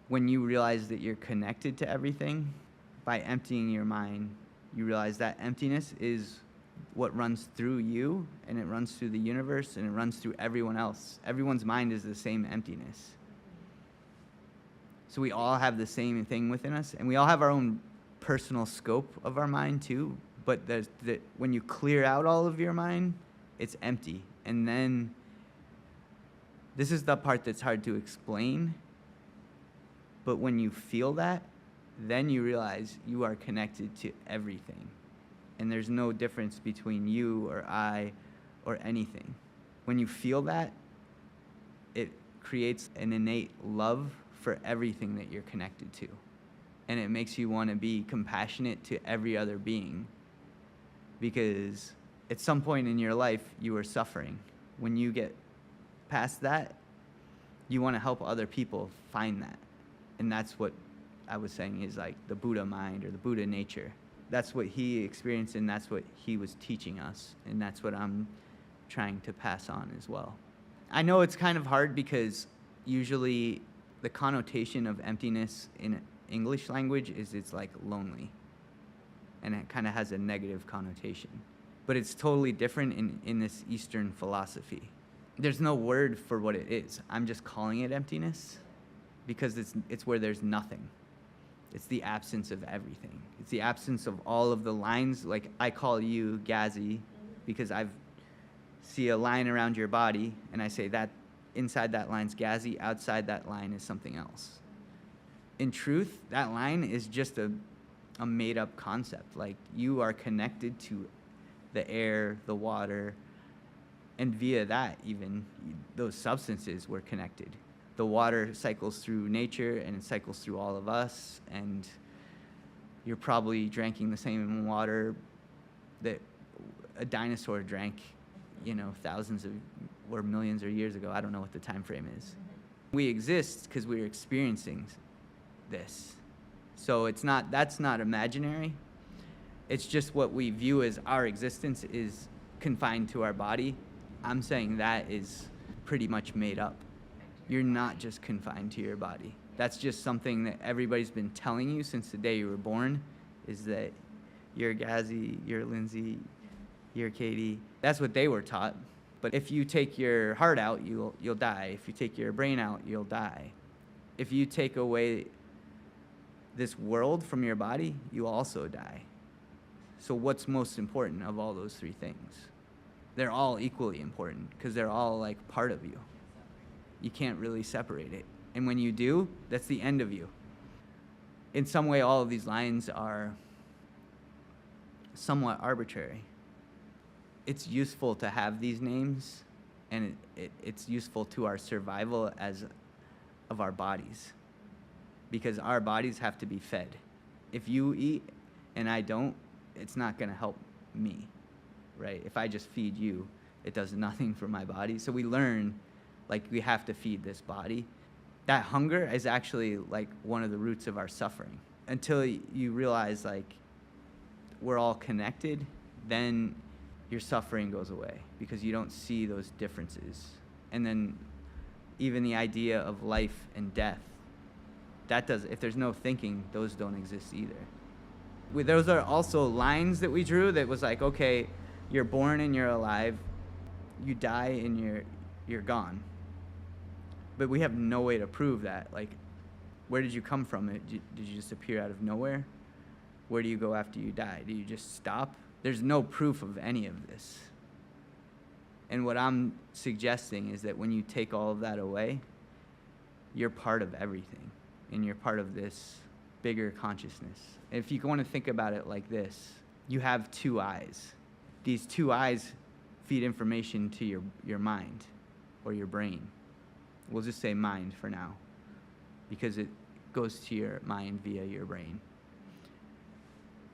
when you realize that you're connected to everything, by emptying your mind, you realize that emptiness is what runs through you, and it runs through the universe, and it runs through everyone else. Everyone's mind is the same emptiness. So we all have the same thing within us, and we all have our own personal scope of our mind too, but when you clear out all of your mind, it's empty. And then, this is the part that's hard to explain, but when you feel that, then you realize you are connected to everything. And there's no difference between you or I or anything. When you feel that, it creates an innate love for everything that you're connected to. And it makes you want to be compassionate to every other being. Because at some point in your life, you were suffering. When you get past that, you want to help other people find that. And that's what I was saying is like the Buddha mind or the Buddha nature. That's what he experienced, and that's what he was teaching us. And that's what I'm trying to pass on as well. I know it's kind of hard because usually the connotation of emptiness in English language is it's like lonely. And it kind of has a negative connotation. But it's totally different in this Eastern philosophy. There's no word for what it is. I'm just calling it emptiness because it's where there's nothing. It's the absence of everything. It's the absence of all of the lines. Like I call you Gazi because I see a line around your body and I say that inside that line's Gazi, outside that line is something else. In truth, that line is just a made-up concept. Like you are connected to the air, the water, and via that even, those substances were connected. The water cycles through nature and it cycles through all of us, and you're probably drinking the same water that a dinosaur drank, thousands of or millions of years ago. I don't know what the time frame is. We exist because we're experiencing this. So that's not imaginary. It's just what we view as our existence is confined to our body. I'm saying that is pretty much made up. You're not just confined to your body. That's just something that everybody's been telling you since the day you were born, is that you're Gazi, you're Lindsay, you're Katie. That's what they were taught. But if you take your heart out, you'll die. If you take your brain out, you'll die. If you take away this world from your body, you also die. So what's most important of all those three things? They're all equally important because they're all like part of you. You can't really separate it. And when you do, that's the end of you. In some way, all of these lines are somewhat arbitrary. It's useful to have these names, and it's useful to our survival of our bodies, because our bodies have to be fed. If you eat and I don't, it's not going to help me, right? If I just feed you, it does nothing for my body. So we learn, like, we have to feed this body. That hunger is actually like one of the roots of our suffering. Until you realize like we're all connected, then your suffering goes away because you don't see those differences. And then even the idea of life and death, if there's no thinking, those don't exist either. Those are also lines that we drew that was like, okay, you're born and you're alive, you die and you're gone. But we have no way to prove that. Like, where did you come from? Did you just appear out of nowhere? Where do you go after you die? Do you just stop? There's no proof of any of this. And what I'm suggesting is that when you take all of that away, you're part of everything. And you're part of this bigger consciousness. If you want to think about it like this, you have two eyes. These two eyes feed information to your mind or your brain. We'll just say mind for now, because it goes to your mind via your brain.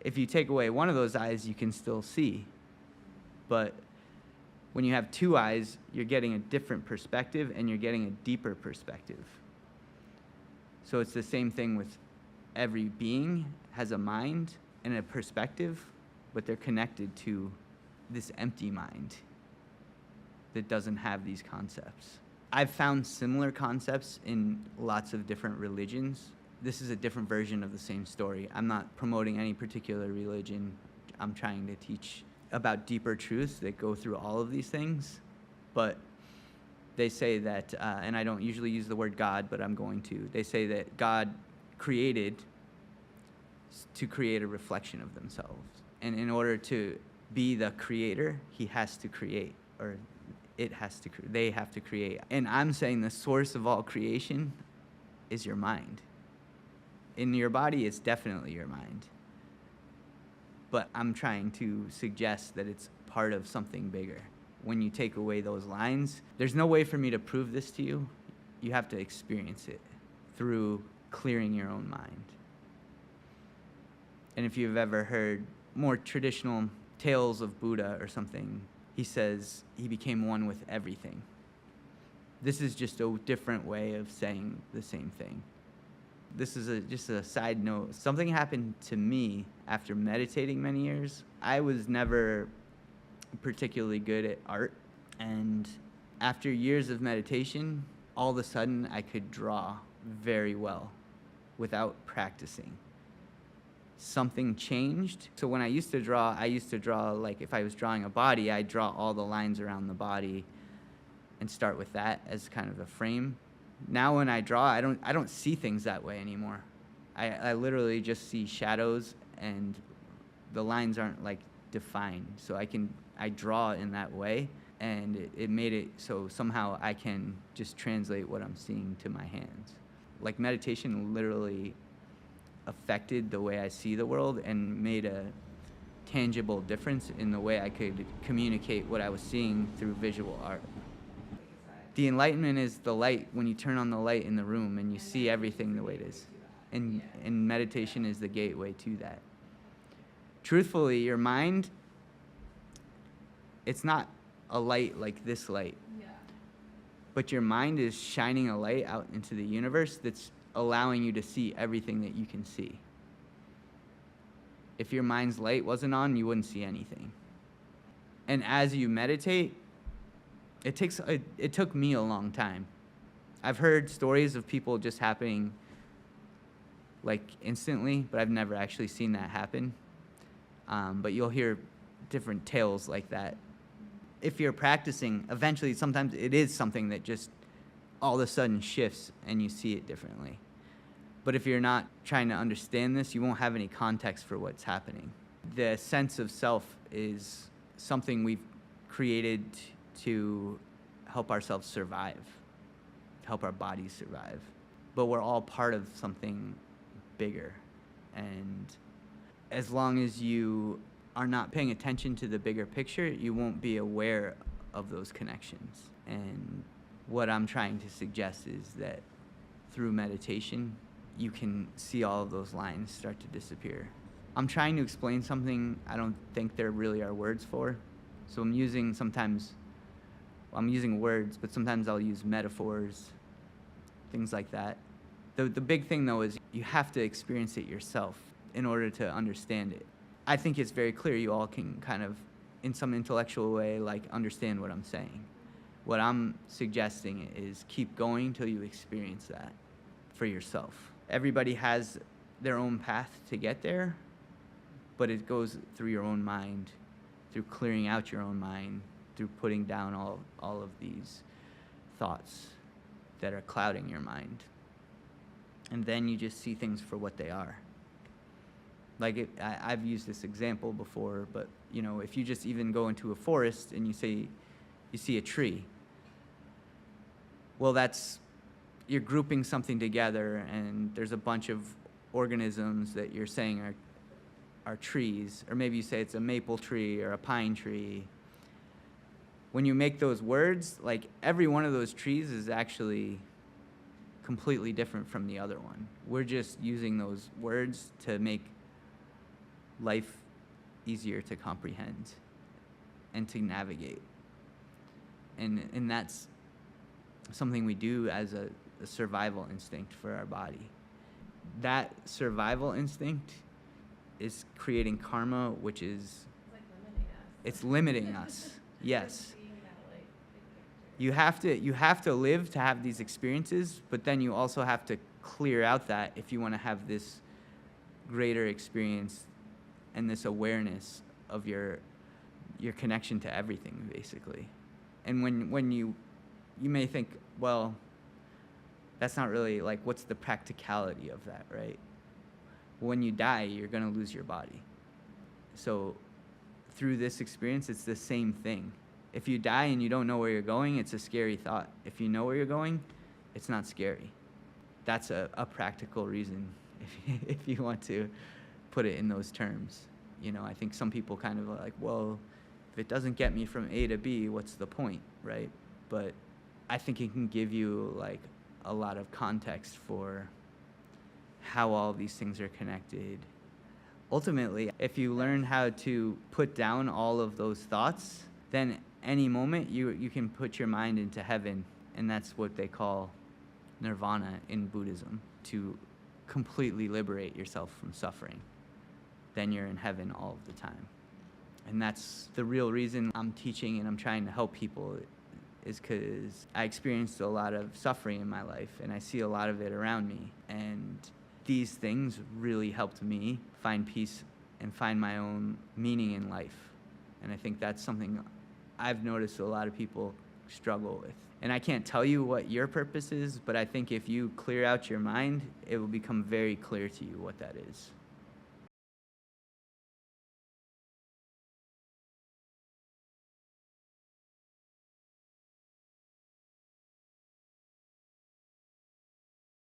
If you take away one of those eyes, you can still see. But when you have two eyes, you're getting a different perspective, and you're getting a deeper perspective. So it's the same thing with every being has a mind and a perspective, but they're connected to this empty mind that doesn't have these concepts. I've found similar concepts in lots of different religions. This is a different version of the same story. I'm not promoting any particular religion. I'm trying to teach about deeper truths that go through all of these things. But they say that, and I don't usually use the word God, but I'm going to. They say that God created to create a reflection of themselves. And in order to be the creator, he has to create, or they have to create. And I'm saying the source of all creation is your mind. In your body, it's definitely your mind. But I'm trying to suggest that it's part of something bigger. When you take away those lines, there's no way for me to prove this to you. You have to experience it through clearing your own mind. And if you've ever heard more traditional tales of Buddha or something, he says he became one with everything. This is just a different way of saying the same thing. This is just a side note. Something happened to me after meditating many years. I was never particularly good at art. And after years of meditation, all of a sudden I could draw very well without practicing. Something changed. So when I used to draw like if I was drawing a body, I'd draw all the lines around the body and start with that as kind of a frame. Now when I draw, I don't see things that way anymore. I literally just see shadows, and the lines aren't like defined. So I draw in that way, and it made it so somehow I can just translate what I'm seeing to my hands. Like meditation literally affected the way I see the world and made a tangible difference in the way I could communicate what I was seeing through visual art. The enlightenment is the light when you turn on the light in the room and you see everything the way it is. And meditation is the gateway to that. Truthfully, your mind, it's not a light like this light. Yeah. But your mind is shining a light out into the universe that's allowing you to see everything that you can see. If your mind's light wasn't on, you wouldn't see anything. And as you meditate, it took me a long time. I've heard stories of people just happening like instantly, but I've never actually seen that happen. But you'll hear different tales like that. If you're practicing, eventually sometimes it is something that just all of a sudden shifts and you see it differently. But if you're not trying to understand this, you won't have any context for what's happening. The sense of self is something we've created to help ourselves survive, help our bodies survive. But we're all part of something bigger. And as long as you are not paying attention to the bigger picture, you won't be aware of those connections. And what I'm trying to suggest is that through meditation, you can see all of those lines start to disappear. I'm trying to explain something I don't think there really are words for. So I'm using words, but sometimes I'll use metaphors, things like that. The big thing, though, is you have to experience it yourself in order to understand it. I think it's very clear you all can kind of, in some intellectual way, like understand what I'm saying. What I'm suggesting is keep going till you experience that for yourself. Everybody has their own path to get there, but it goes through your own mind, through clearing out your own mind, through putting down all of these thoughts that are clouding your mind. And then you just see things for what they are. Like I've used this example before, but if you just even go into a forest and you see a tree, well, you're grouping something together, and there's a bunch of organisms that you're saying are trees, or maybe you say it's a maple tree or a pine tree. When you make those words, like every one of those trees is actually completely different from the other one. We're just using those words to make life easier to comprehend and to navigate. And that's something we do as a survival instinct for our body. That survival instinct is creating karma, which is... It's limiting us. Yes. You have to live to have these experiences, but then you also have to clear out that if you want to have this greater experience and this awareness of your connection to everything, basically. And when you may think, well, that's not really, like, what's the practicality of that, right? When you die, you're going to lose your body. So through this experience, it's the same thing. If you die and you don't know where you're going, it's a scary thought. If you know where you're going, it's not scary. That's a practical reason, if you want to put it in those terms. You know, I think some people kind of are like, well, if it doesn't get me from A to B, what's the point, right? But I think it can give you, like, a lot of context for how all these things are connected. Ultimately, if you learn how to put down all of those thoughts, then any moment you can put your mind into heaven, and that's what they call nirvana in Buddhism, to completely liberate yourself from suffering. Then you're in heaven all of the time. And that's the real reason I'm teaching and I'm trying to help people, is because I experienced a lot of suffering in my life, and I see a lot of it around me. And these things really helped me find peace and find my own meaning in life. And I think that's something I've noticed a lot of people struggle with. And I can't tell you what your purpose is, but I think if you clear out your mind, it will become very clear to you what that is.